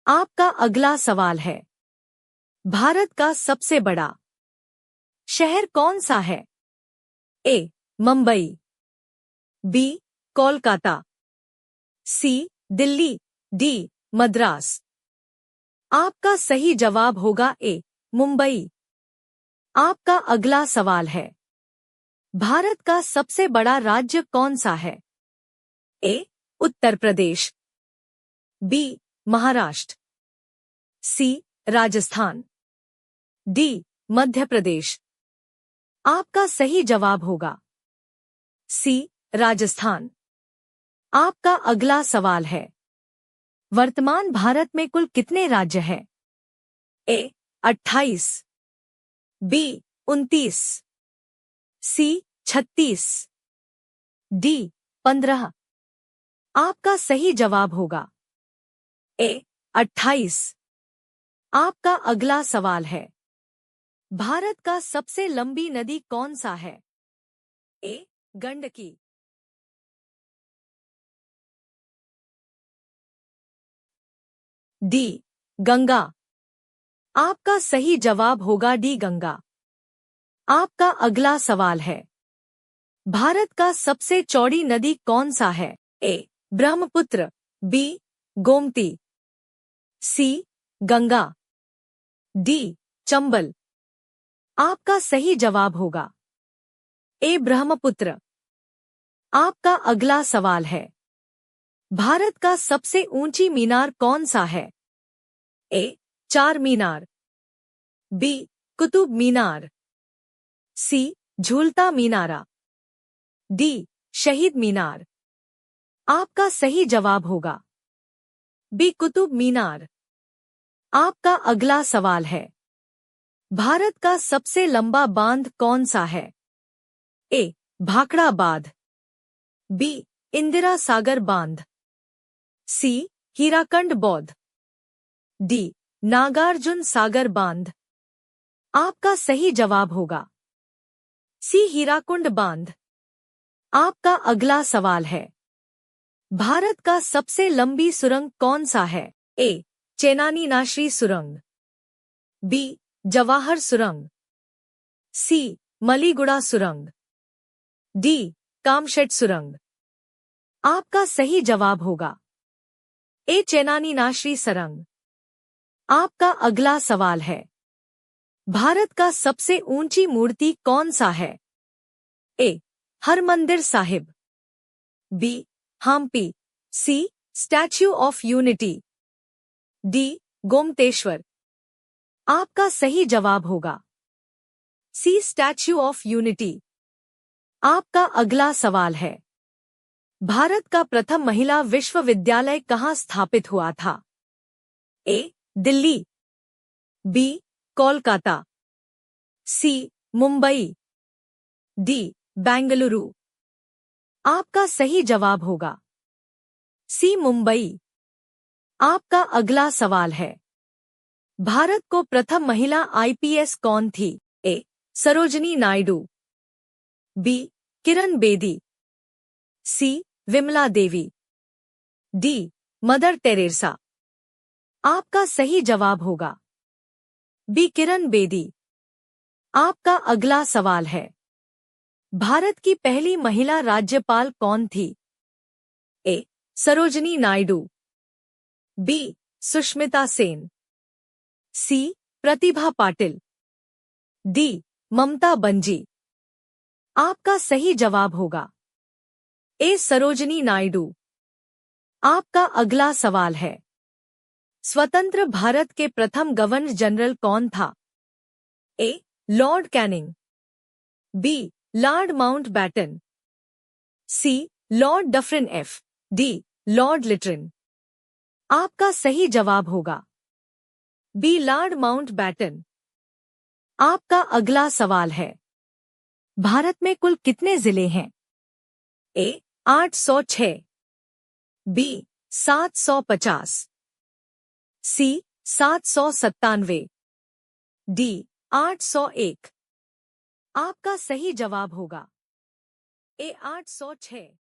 आपका अगला सवाल है, भारत का सबसे बड़ा शहर कौन सा है? ए. मुंबई, बी. कोलकाता, सी. दिल्ली, डी. मद्रास। आपका सही जवाब होगा ए. मुंबई। आपका अगला सवाल है, भारत का सबसे बड़ा राज्य कौन सा है? ए. उत्तर प्रदेश, बी. महाराष्ट्र, सी. राजस्थान, डी. मध्य प्रदेश। आपका सही जवाब होगा सी. राजस्थान। आपका अगला सवाल है, वर्तमान भारत में कुल कितने राज्य हैं? ए. 28, बी. 29, सी. 36, डी. 15। आपका सही जवाब होगा ए. 28। आपका अगला सवाल है, भारत का सबसे लंबी नदी कौन सा है? ए. गंडकी, डी. गंगा। आपका सही जवाब होगा डी. गंगा। आपका अगला सवाल है, भारत का सबसे चौड़ी नदी कौन सा है? ए. ब्रह्मपुत्र, बी. गोमती, सी. गंगा, डी. चंबल। आपका सही जवाब होगा ए. ब्रह्मपुत्र। आपका अगला सवाल है, भारत का सबसे ऊंची मीनार कौन सा है? ए. चार मीनार, बी. कुतुब मीनार, सी. झूलता मीनारा, डी. शहीद मीनार। आपका सही जवाब होगा बी. कुतुब मीनार। आपका अगला सवाल है, भारत का सबसे लंबा बांध कौन सा है? ए. भाखड़ा बांध, बी. इंदिरा सागर बांध, सी. हीराकंड बौद्ध, डी. नागार्जुन सागर बांध। आपका सही जवाब होगा सी. हीराकुंड बांध। आपका अगला सवाल है, भारत का सबसे लंबी सुरंग कौन सा है? ए. चेनानी नाशरी सुरंग, बी. जवाहर सुरंग, सी. मलीगुड़ा सुरंग, डी. कामशेट सुरंग। आपका सही जवाब होगा ए. चेनानी नाशरी सुरंग। आपका अगला सवाल है, भारत का सबसे ऊंची मूर्ति कौन सा है? A. Harmandir Sahib, B. Hampi, C. Statue of unity, D. Gomateshwara. आपका सही जवाब होगा सी. Statue of unity. आपका अगला सवाल है, भारत का प्रथम महिला विश्वविद्यालय कहाँ स्थापित हुआ था? ए. दिल्ली, बी. कोलकाता, सी. मुंबई, डी. बेंगलुरु। आपका सही जवाब होगा सी. मुंबई। आपका अगला सवाल है, भारत को प्रथम महिला आईपीएस कौन थी? ए. सरोजनी नायडू, बी. किरण बेदी, सी. Vimla Devi, D. Mother Teresa. आपका सही जवाब होगा बी. किरण बेदी। आपका अगला सवाल है, भारत की पहली महिला राज्यपाल कौन थी? ए. सरोजनी नायडू, बी. सुष्मिता सेन, सी. प्रतिभा पाटिल, डी. ममता बनर्जी। आपका सही जवाब होगा ए. सरोजनी नायडू। आपका अगला सवाल है, स्वतंत्र भारत के प्रथम गवर्नर जनरल कौन था? A. Lord Canning, B. Lord Mountbatten, C. Lord Dufferin, F. D. Lord Lytton. आपका सही जवाब होगा बी. Lord Mountbatten. आपका अगला सवाल है, भारत में कुल कितने जिले हैं? ए. 806, बी. 750, सी. 797, डी. 801। आपका सही जवाब होगा ए. 806।